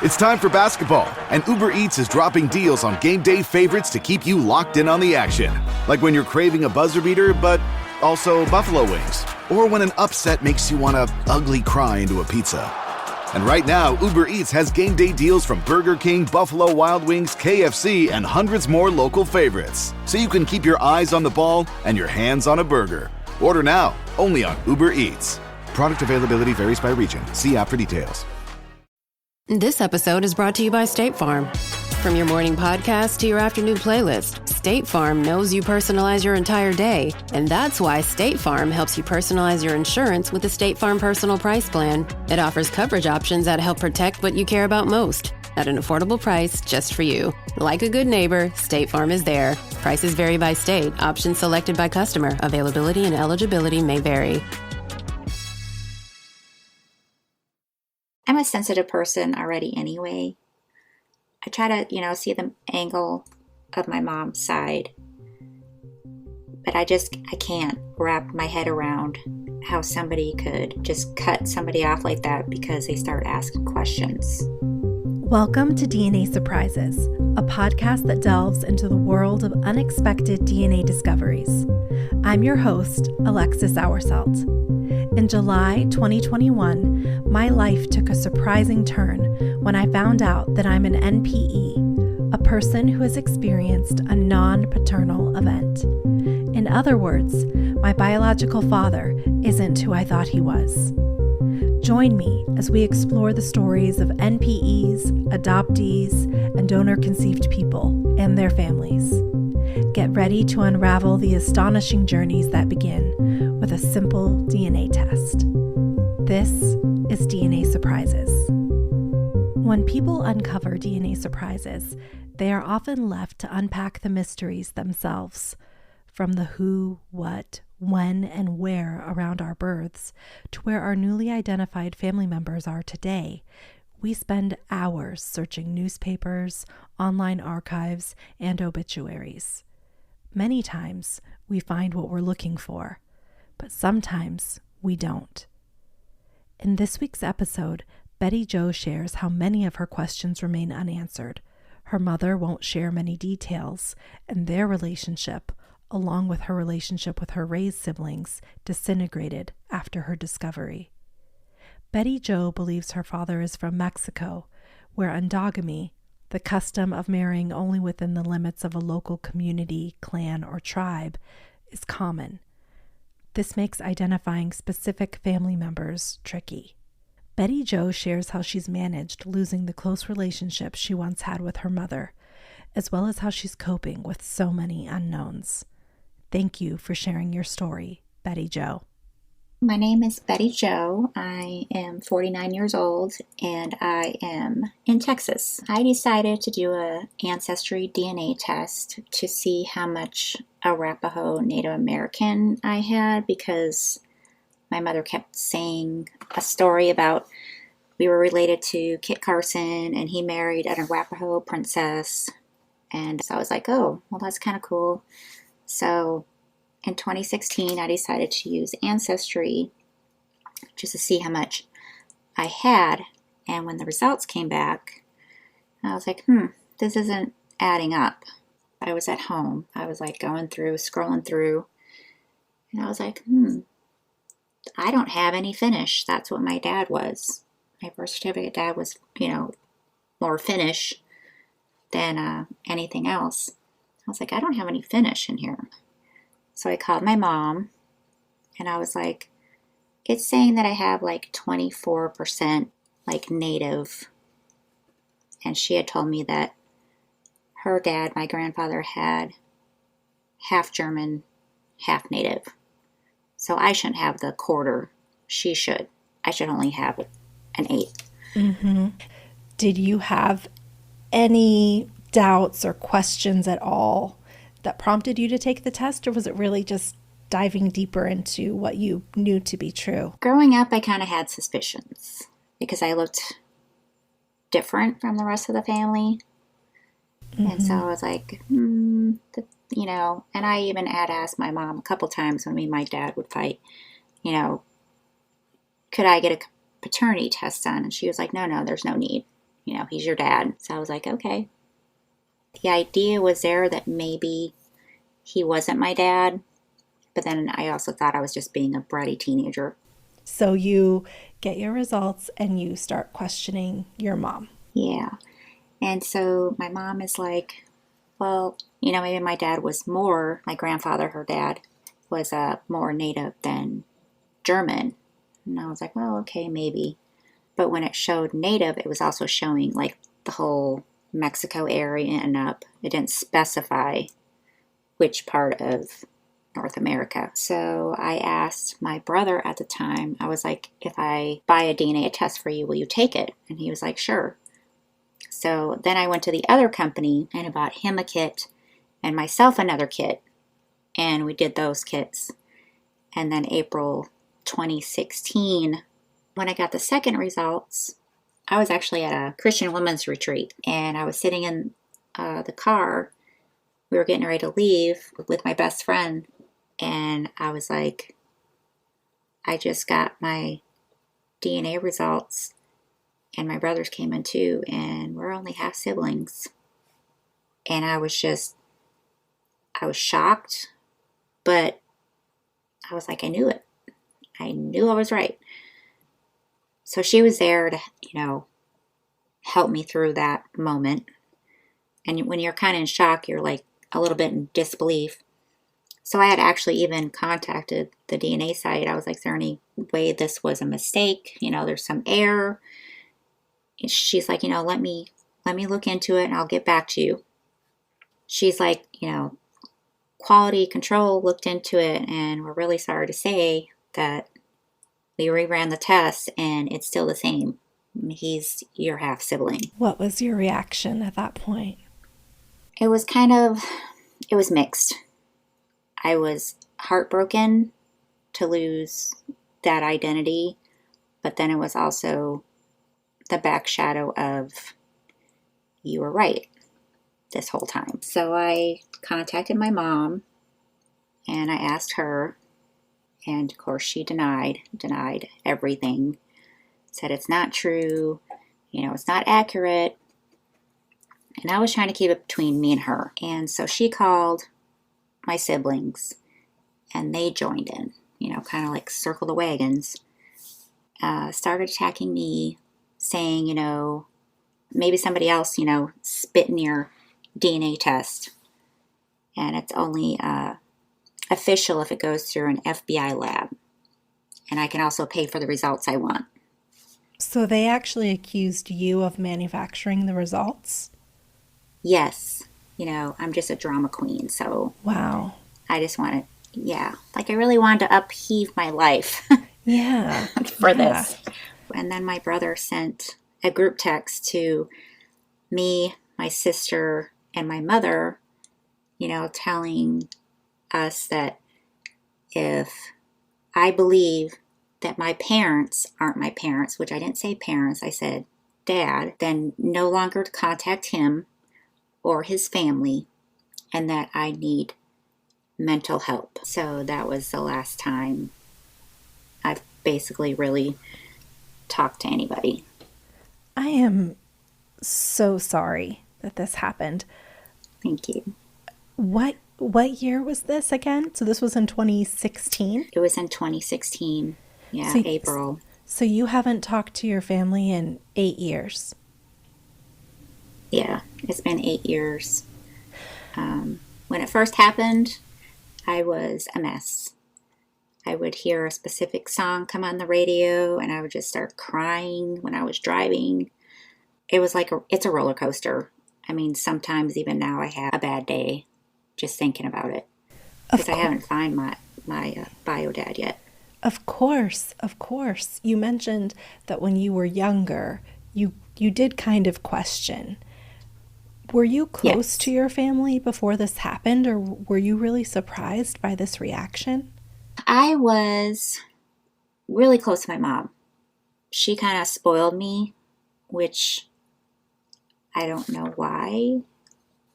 It's time for basketball, and Uber Eats is dropping deals on game day favorites to keep you locked in on the action. Like when you're craving a buzzer beater, but also buffalo wings. Or when an upset makes you want to ugly cry into a pizza. And right now, Uber Eats has game day deals from Burger King, Buffalo Wild Wings, KFC, and hundreds more local favorites. So you can keep your eyes on the ball and your hands on a burger. Order now, only on Uber Eats. Product availability varies by region. See app for details. This episode is brought to you by State Farm. From your morning podcast to your afternoon playlist, State Farm knows you personalize your entire day. And that's why State Farm helps you personalize your insurance with the State Farm Personal Price Plan. It offers coverage options that help protect what you care about most at an affordable price just for you. Like a good neighbor, State Farm is there. Prices vary by state. Options selected by customer. Availability and eligibility may vary. I'm a sensitive person already anyway. I try to, see the angle of my mom's side. But I can't wrap my head around how somebody could just cut somebody off like that because they start asking questions. Welcome to DNA Surprises, a podcast that delves into the world of unexpected DNA discoveries. I'm your host, Alexis Auersalt. In July 2021, my life took a surprising turn when I found out that I'm an NPE, a person who has experienced a non-paternal event. In other words, my biological father isn't who I thought he was. Join me as we explore the stories of NPEs, adoptees, and donor-conceived people and their families. Get ready to unravel the astonishing journeys that begin with a simple DNA test. This is DNA Surprises. When people uncover DNA surprises, they are often left to unpack the mysteries themselves. From the who, what, when, and where around our births to where our newly identified family members are today, we spend hours searching newspapers, online archives, and obituaries. Many times, we find what we're looking for, but sometimes we don't. In this week's episode, BettyJo shares how many of her questions remain unanswered. Her mother won't share many details, and their relationship, along with her relationship with her raised siblings, disintegrated after her discovery. BettyJo believes her father is from Mexico, where endogamy, the custom of marrying only within the limits of a local community, clan, or tribe, is common. This makes identifying specific family members tricky. BettyJo shares how she's managed losing the close relationship she once had with her mother, as well as how she's coping with so many unknowns. Thank you for sharing your story, BettyJo. My name is BettyJo. I am 49 years old and I am in Texas. I decided to do an ancestry DNA test to see how much Arapaho Native American I had because my mother kept saying a story about we were related to Kit Carson and he married an Arapaho princess. And so I was like, oh, well, that's kind of cool. So in 2016, I decided to use Ancestry just to see how much I had. And when the results came back, I was like, this isn't adding up. I was at home. I was like scrolling through. And I was like, I don't have any finish. That's what my dad was. My birth certificate dad was, more finish than anything else. I was like, I don't have any finish in here. So I called my mom and I was like, it's saying that I have like 24% like native. And she had told me that her dad, my grandfather, had half German, half native. So I shouldn't have the quarter. She should. I should only have an eighth. Mm-hmm. Did you have any doubts or questions at all that prompted you to take the test, or was it really just diving deeper into what you knew to be true? Growing up, I kind of had suspicions because I looked different from the rest of the family. Mm-hmm. And so I was like, and I even had asked my mom a couple times when me and my dad would fight, could I get a paternity test done? And she was like, no, there's no need. he's your dad. So I was like, okay. The idea was there that maybe he wasn't my dad, but then I also thought I was just being a bratty teenager. So you get your results and you start questioning your mom. Yeah. And so my mom is like, well, maybe my dad was more, my grandfather, her dad, was more native than German. And I was like, well, okay, maybe. But when it showed native, it was also showing like the whole Mexico area and up. It didn't specify which part of North America. So I asked my brother at the time, I was like, if I buy a DNA test for you, will you take it? And he was like, sure. So then I went to the other company and I bought him a kit and myself another kit. And we did those kits. And then April 2016, when I got the second results, I was actually at a Christian women's retreat. And I was sitting in the car. We were getting ready to leave with my best friend. And I was like, I just got my DNA results. And my brothers came in too, and we're only half siblings. And I was shocked, but I was like, I knew it. I knew I was right. So she was there to, help me through that moment. And when you're kind of in shock, you're like a little bit in disbelief. So I had actually even contacted the DNA site. I was like, is there any way this was a mistake? There's some error. She's like, let me look into it and I'll get back to you. She's like, quality control looked into it and we're really sorry to say that we reran the test and it's still the same. He's your half sibling. What was your reaction at that point? It was mixed. I was heartbroken to lose that identity, but then it was also the back shadow of, you were right this whole time. So I contacted my mom and I asked her, and of course she denied everything. Said it's not true, it's not accurate. And I was trying to keep it between me and her. And so she called my siblings and they joined in, kind of like circle the wagons, started attacking me, saying, maybe somebody else, spit in your DNA test. And it's only official if it goes through an FBI lab. And I can also pay for the results I want. So they actually accused you of manufacturing the results? Yes. I'm just a drama queen. So wow. I just wanted, I really wanted to upheave my life. Yeah. for this. And then my brother sent a group text to me, my sister, and my mother, telling us that if I believe that my parents aren't my parents, which I didn't say parents, I said dad, then no longer to contact him or his family, and that I need mental help. So that was the last time I've basically really talked to anybody. I am so sorry that this happened. Thank you. What year was this again? So this was in 2016? It was in 2016. Yeah, so, April. So you haven't talked to your family in 8 years? Yeah, it's been 8 years. When it first happened, I was a mess. I would hear a specific song come on the radio and I would just start crying when I was driving. It was like it's a roller coaster. I mean, sometimes even now I have a bad day just thinking about it. Because I haven't found my bio dad yet. Of course. You mentioned that when you were younger, you did kind of question. Were you close to your family before this happened, or were you really surprised by this reaction? I was really close to my mom. She kind of spoiled me, which I don't know why.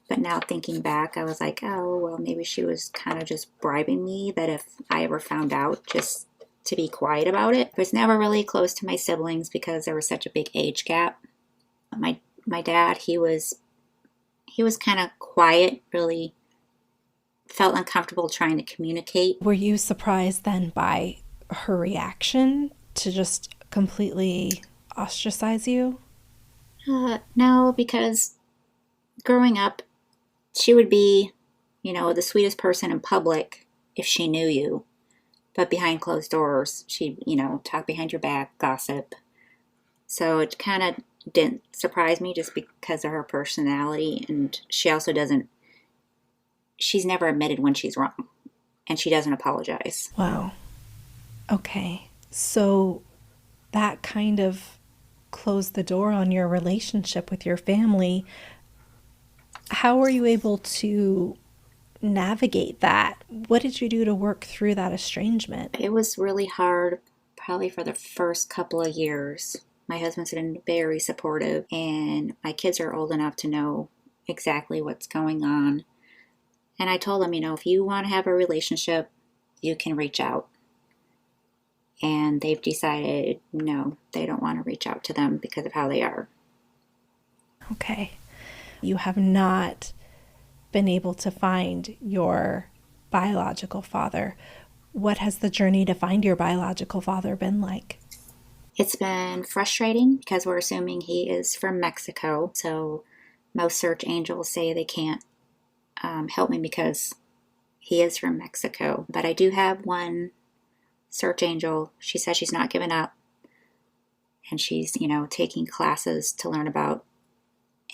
But now thinking back, I was like, oh, well, maybe she was kind of just bribing me that if I ever found out, just to be quiet about it. I was never really close to my siblings because there was such a big age gap. My My dad, he was kind of quiet, really felt uncomfortable trying to communicate. Were you surprised then by her reaction to just completely ostracize you? No, because growing up, she would be, the sweetest person in public if she knew you. But behind closed doors, she'd, talk behind your back, gossip. So it kind of didn't surprise me just because of her personality. And she also she's never admitted when she's wrong. And she doesn't apologize. Wow. Okay. So that kind of closed the door on your relationship with your family. How were you able to navigate that? What did you do to work through that estrangement? It was really hard, probably for the first couple of years. My husband's been very supportive, and my kids are old enough to know exactly what's going on. And I told them, if you want to have a relationship, you can reach out. And they've decided, no, they don't want to reach out to them because of how they are. Okay. You have not been able to find your biological father. What has the journey to find your biological father been like? It's been frustrating because we're assuming he is from Mexico. So most search angels say they can't help me because he is from Mexico. But I do have one search angel. She says she's not giving up. And she's, taking classes to learn about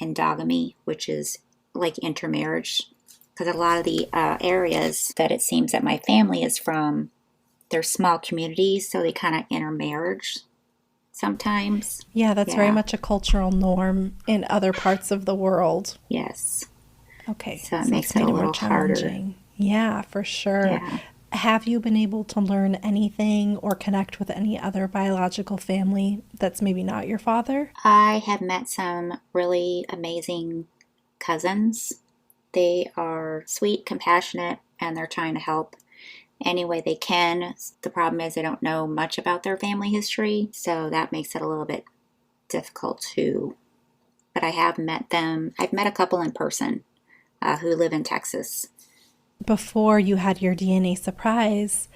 endogamy, which is like intermarriage. Because a lot of the areas that it seems that my family is from, they're small communities, so they kind of intermarriage sometimes. Yeah, that's very much a cultural norm in other parts of the world. Yes. Okay. So it makes it a little harder. Yeah, for sure. Yeah. Have you been able to learn anything or connect with any other biological family that's maybe not your father? I have met some really amazing cousins. They are sweet, compassionate, and they're trying to help any way they can. The problem is they don't know much about their family history, so that makes it a little bit difficult too. But I have met them. I've met a couple in person who live in Texas. Before you had your DNA surprise,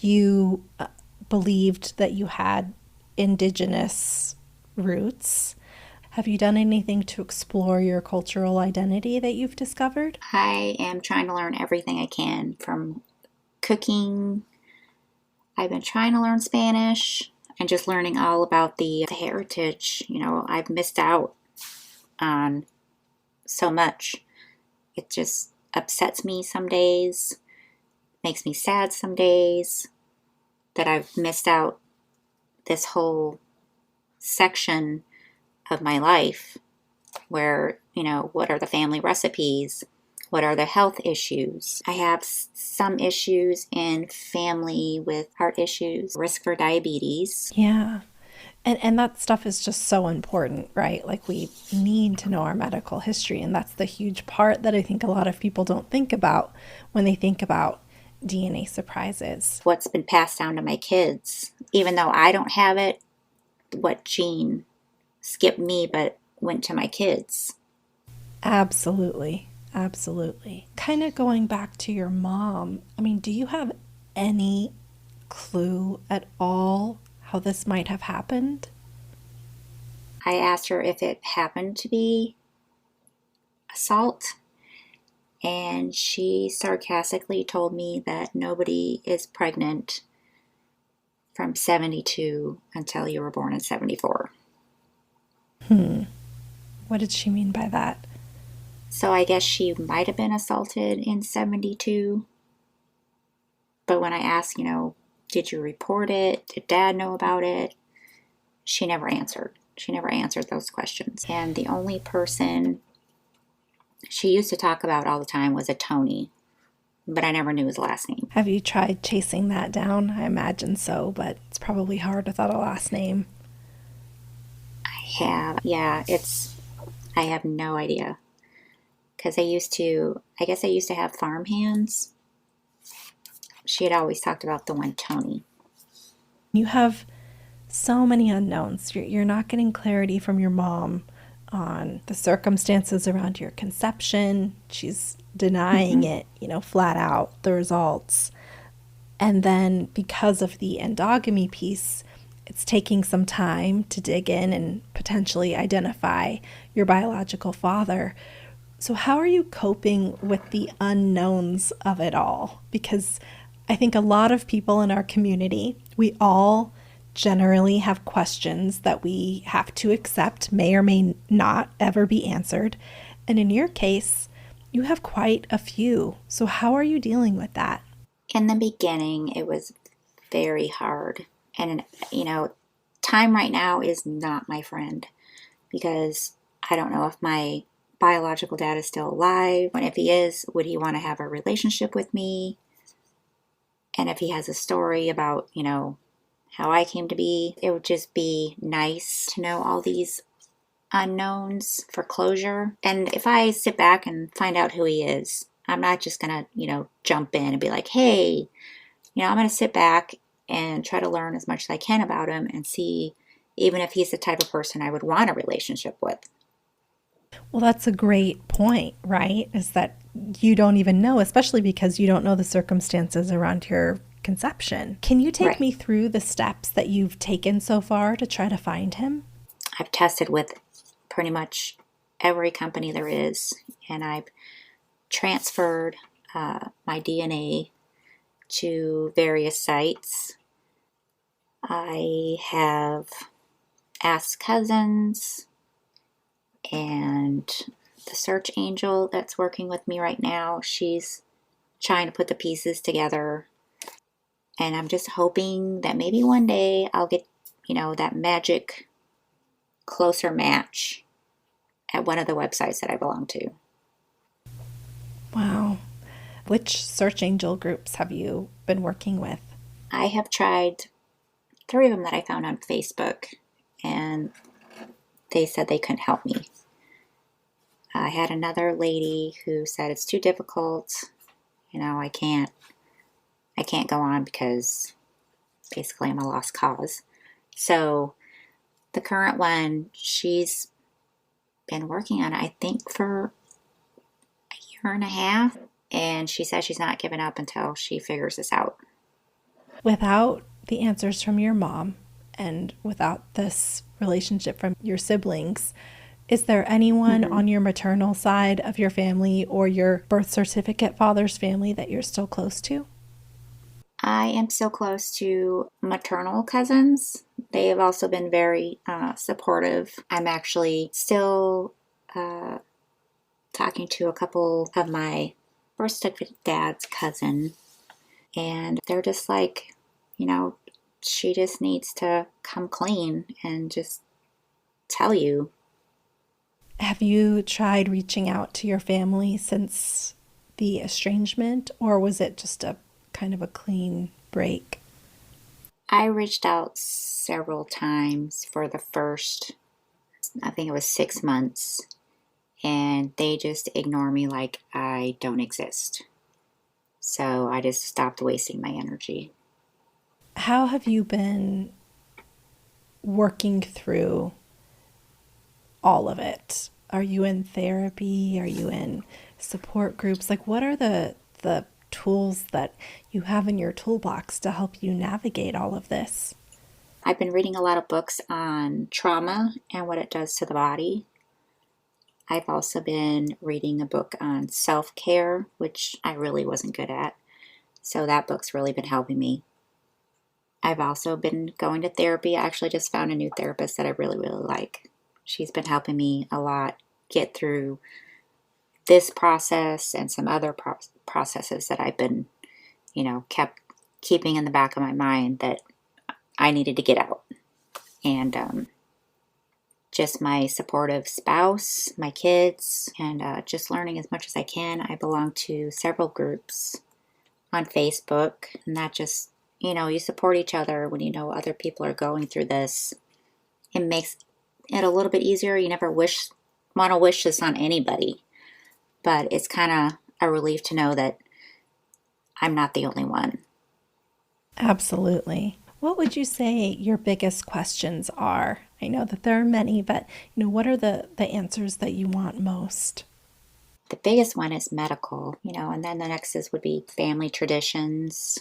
you believed that you had indigenous roots. Have you done anything to explore your cultural identity that you've discovered? I am trying to learn everything I can, from cooking. I've been trying to learn Spanish and just learning all about the heritage. I've missed out on so much. It just upsets me some days, makes me sad some days that I've missed out this whole section of my life where, what are the family recipes? What are the health issues? I have some issues in family with heart issues, risk for diabetes. Yeah. And that stuff is just so important, right? Like, we need to know our medical history. And that's the huge part that I think a lot of people don't think about when they think about DNA surprises. What's been passed down to my kids, even though I don't have it, what gene skipped me but went to my kids. Absolutely. Absolutely. Kind of going back to your mom, do you have any clue at all how this might have happened? I asked her if it happened to be assault, and she sarcastically told me that nobody is pregnant from 72 until you were born in 74. What did she mean by that? So I guess she might have been assaulted in 72. But when I asked, did you report it? Did Dad know about it? She never answered. She never answered those questions. And the only person she used to talk about all the time was a Tony, but I never knew his last name. Have you tried chasing that down? I imagine so, but it's probably hard without a last name. I have. Yeah, I have no idea. Because I used to have farm hands. She had always talked about the one Tony. You have so many unknowns. You're not getting clarity from your mom on the circumstances around your conception. She's denying it, flat out, the results. And then because of the endogamy piece, it's taking some time to dig in and potentially identify your biological father. So how are you coping with the unknowns of it all? Because I think a lot of people in our community, we all generally have questions that we have to accept, may or may not ever be answered. And in your case, you have quite a few. So how are you dealing with that? In the beginning, it was very hard. And, time right now is not my friend because I don't know if my biological dad is still alive. And if he is, would he want to have a relationship with me? And if he has a story about, how I came to be, it would just be nice to know all these unknowns for closure. And if I sit back and find out who he is, I'm not just going to, jump in and be like, hey, I'm going to sit back and try to learn as much as I can about him and see even if he's the type of person I would want a relationship with. Well, that's a great point, right? Is that you don't even know, especially because you don't know the circumstances around your conception. Can you take me through the steps that you've taken so far to try to find him? I've tested with pretty much every company there is, and I've transferred my DNA to various sites. I have asked cousins and the search angel that's working with me right now. She's trying to put the pieces together. And I'm just hoping that maybe one day I'll get, that magic closer match at one of the websites that I belong to. Wow. Which search angel groups have you been working with? I have tried 3 of them that I found on Facebook, and they said they couldn't help me. I had another lady who said it's too difficult. I can't go on because basically I'm a lost cause. So the current one, she's been working on it, I think, for a year and a half. And she says she's not giving up until she figures this out. Without the answers from your mom and without this relationship from your siblings, is there anyone on your maternal side of your family or your birth certificate father's family that you're still close to? I am so close to maternal cousins. They have also been very supportive. I'm actually still talking to a couple of my birth certificate dad's cousin, and they're just like, she just needs to come clean and just tell you. Have you tried reaching out to your family since the estrangement, or was it just a kind of a clean break? I reached out several times for the first, I think it was 6 months, and they just ignore me like I don't exist. So I just stopped wasting my energy. How have you been working through all of it? Are you in therapy? Are you in support groups? Like, what are the tools that you have in your toolbox to help you navigate all of this? I've been reading a lot of books on trauma and what it does to the body. I've also been reading a book on self-care, which I really wasn't good at. So that book's really been helping me. I've also been going to therapy. I actually just found a new therapist that I really, really like. She's been helping me a lot get through this process and some other processes that I've been, kept keeping in the back of my mind that I needed to get out. And just my supportive spouse, my kids, and just learning as much as I can. I belong to several groups on Facebook, and that just, you support each other when you know other people are going through this. It makes it a little bit easier. You never want to wish this on anybody, but it's kind of a relief to know that I'm not the only one. Absolutely. What would you say your biggest questions are I know that there are many, but what are the answers that you want most? The biggest one is medical, and then the next would be family traditions,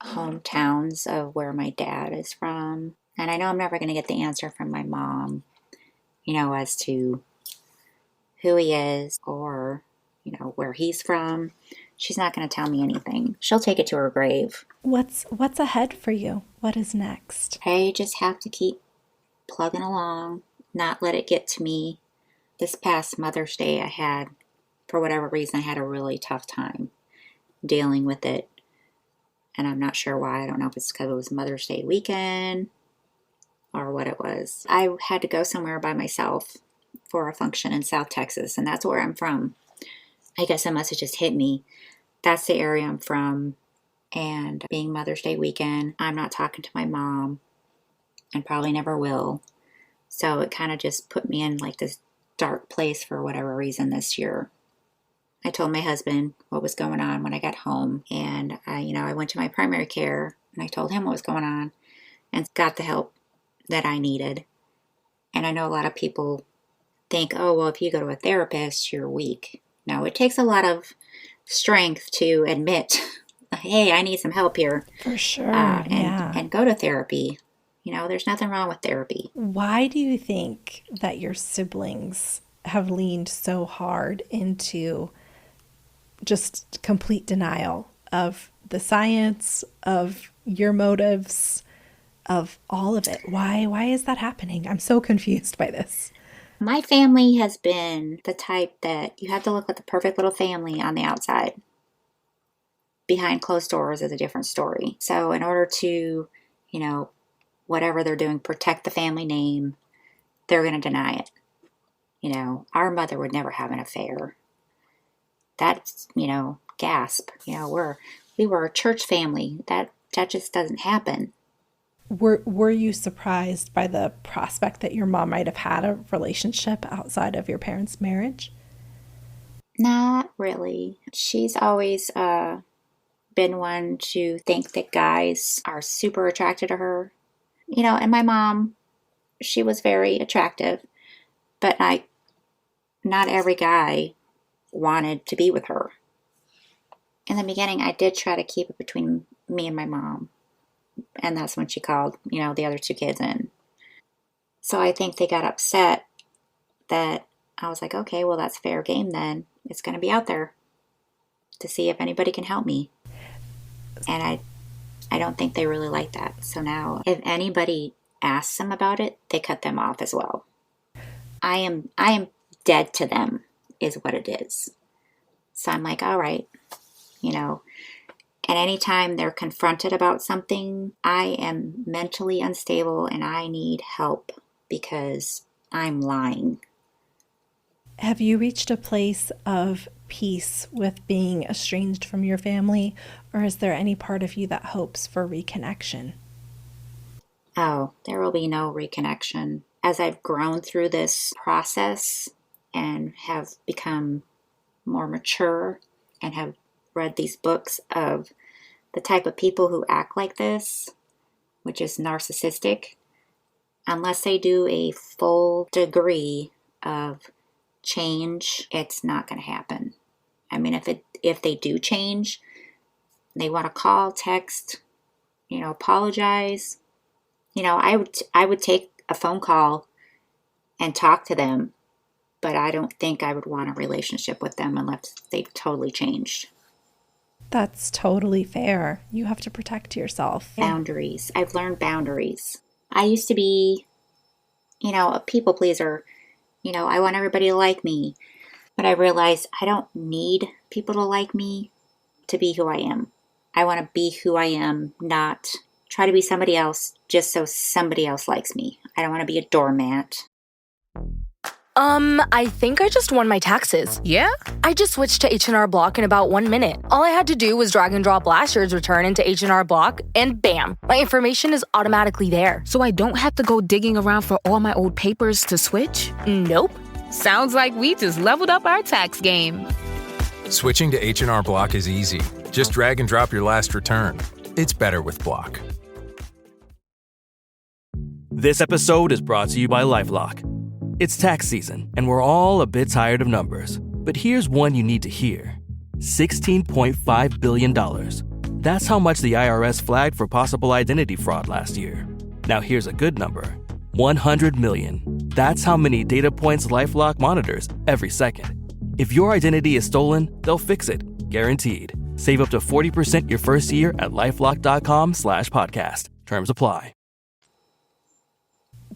hometowns of where my dad is from. And I know I'm never going to get the answer from my mom, as to who he is or, where he's from. She's not going to tell me anything. She'll take it to her grave. What's ahead for you? What is next? I just have to keep plugging along, not let it get to me. This past Mother's Day, for whatever reason, I had a really tough time dealing with it. And I'm not sure why. I don't know if it's because it was Mother's Day weekend or what it was. I had to go somewhere by myself for a function in South Texas, and that's where I'm from. I guess it must have just hit me. That's the area I'm from. And being Mother's Day weekend, I'm not talking to my mom and probably never will. So it kind of just put me in like this dark place for whatever reason this year. I told my husband what was going on when I got home, and I went to my primary care and I told him what was going on and got the help that I needed. And I know a lot of people think, oh, well, if you go to a therapist, you're weak. No, it takes a lot of strength to admit, hey, I need some help here. For sure. And go to therapy. There's nothing wrong with therapy. Why do you think that your siblings have leaned so hard into just complete denial of the science, of your motives, of all of it? Why is that happening? I'm so confused by this. My family has been the type that you have to look like the perfect little family on the outside. Behind closed doors is a different story. So in order to, whatever they're doing, protect the family name, they're going to deny it. Our mother would never have an affair. That's, gasp. We were a church family. That just doesn't happen. Were you surprised by the prospect that your mom might have had a relationship outside of your parents' marriage? Not really. She's always been one to think that guys are super attracted to her. And my mom, she was very attractive, but not every guy wanted to be with her. In the beginning, I did try to keep it between me and my mom. And that's when she called, the other two kids in. So I think they got upset that I was like, okay, well, that's fair game then. It's going to be out there to see if anybody can help me. And I don't think they really like that. So now if anybody asks them about it, they cut them off as well. I am dead to them is what it is. So I'm like, all right, and anytime they're confronted about something, I am mentally unstable and I need help because I'm lying. Have you reached a place of peace with being estranged from your family, or is there any part of you that hopes for reconnection? Oh, there will be no reconnection. As I've grown through this process and have become more mature and have read these books of the type of people who act like this, which is narcissistic, unless they do a full degree of change, it's not going to happen. I mean, if they do change, they want to call, text, apologize. I would take a phone call and talk to them, but I don't think I would want a relationship with them unless they've totally changed. That's totally fair. You have to protect yourself. Boundaries. I've learned boundaries. I used to be, a people pleaser. I want everybody to like me. But I realized I don't need people to like me to be who I am. I want to be who I am, not try to be somebody else just so somebody else likes me. I don't want to be a doormat. I think I just won my taxes. Yeah? I just switched to H&R Block in about 1 minute. All I had to do was drag and drop last year's return into H&R Block, and bam, my information is automatically there. So I don't have to go digging around for all my old papers to switch? Nope. Sounds like we just leveled up our tax game. Switching to H&R Block is easy. Just drag and drop your last return. It's better with Block. This episode is brought to you by LifeLock. It's tax season, and we're all a bit tired of numbers. But here's one you need to hear. $16.5 billion. That's how much the IRS flagged for possible identity fraud last year. Now here's a good number. 100 million. That's how many data points LifeLock monitors every second. If your identity is stolen, they'll fix it. Guaranteed. Save up to 40% your first year at LifeLock.com/podcast. Terms apply.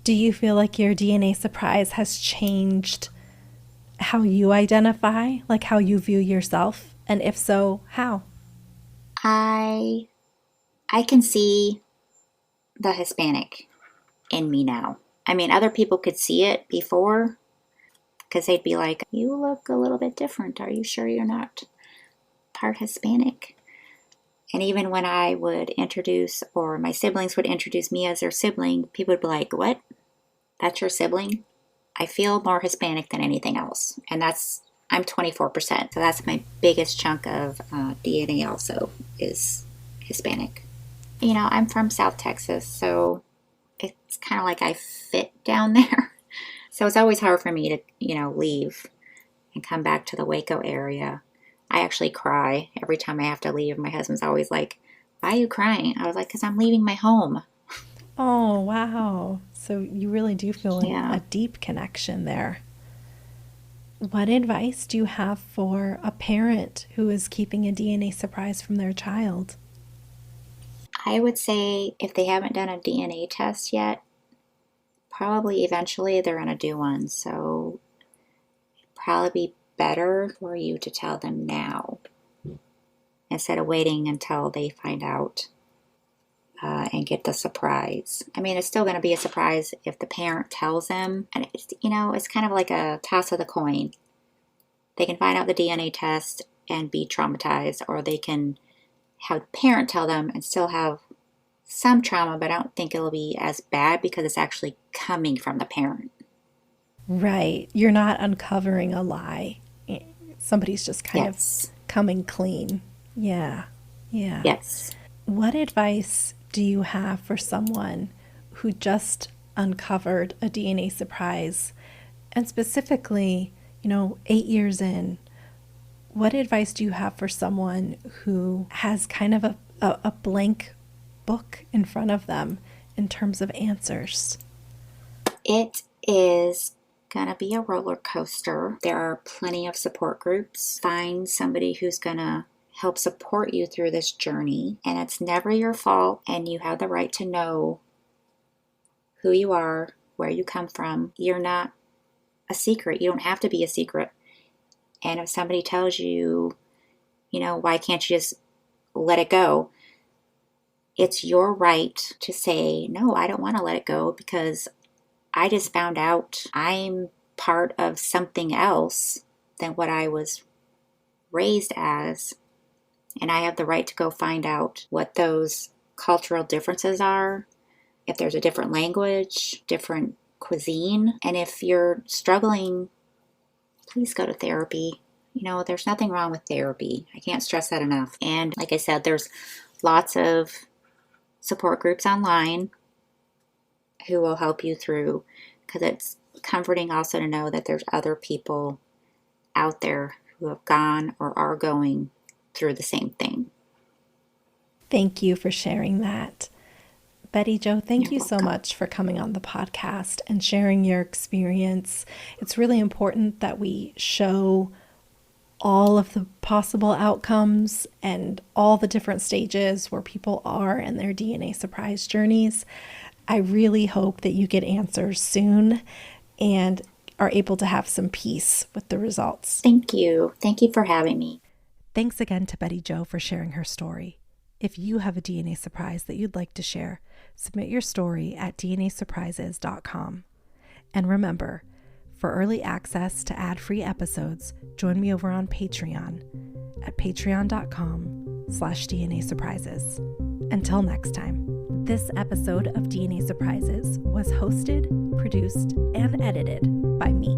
Do you feel like your DNA surprise has changed how you identify, like how you view yourself? And if so, how? I can see the Hispanic in me now. I mean, other people could see it before because they'd be like, you look a little bit different. Are you sure you're not part Hispanic? And even when I would introduce, or my siblings would introduce me as their sibling, people would be like, what? That's your sibling? I feel more Hispanic than anything else. And I'm 24%. So that's my biggest chunk of DNA also is Hispanic. You know, I'm from South Texas, so it's kind of like I fit down there. So it's always hard for me to, leave and come back to the Waco area. I actually cry every time I have to leave. My husband's always like, why are you crying? I was like, because I'm leaving my home. Oh, wow. So you really do feel a deep connection there. What advice do you have for a parent who is keeping a DNA surprise from their child? I would say if they haven't done a DNA test yet, probably eventually they're going to do one. So it'd probably be better for you to tell them now instead of waiting until they find out and get the surprise. I mean, it's still going to be a surprise if the parent tells them. And it's kind of like a toss of the coin. They can find out the DNA test and be traumatized, or they can have the parent tell them and still have some trauma, but I don't think it'll be as bad because it's actually coming from the parent. Right. You're not uncovering a lie. Somebody's just kind of coming clean. Yeah. Yeah. Yes. What advice do you have for someone who just uncovered a DNA surprise, and specifically, 8 years in? What advice do you have for someone who has kind of a blank book in front of them in terms of answers? It is going to be a roller coaster. There are plenty of support groups. Find somebody who's going to help support you through this journey. And it's never your fault, and you have the right to know who you are, where you come from. You're not a secret. You don't have to be a secret. And if somebody tells you, why can't you just let it go? It's your right to say, no, I don't want to let it go because I just found out I'm part of something else than what I was raised as. And I have the right to go find out what those cultural differences are, if there's a different language, different cuisine. And if you're struggling, please go to therapy. There's nothing wrong with therapy. I can't stress that enough. And like I said, there's lots of support groups online who will help you through, because it's comforting also to know that there's other people out there who have gone or are going through the same thing. Thank you for sharing that. Betty Jo, thank you welcome. so much for coming on the podcast and sharing your experience. It's really important that we show all of the possible outcomes and all the different stages where people are in their DNA surprise journeys. I really hope that you get answers soon and are able to have some peace with the results. Thank you. Thank you for having me. Thanks again to Betty Jo for sharing her story. If you have a DNA surprise that you'd like to share, submit your story at dnasurprises.com. And remember, for early access to ad-free episodes, join me over on Patreon at patreon.com/DNA Surprises. Until next time. This episode of DNA Surprises was hosted, produced, and edited by me,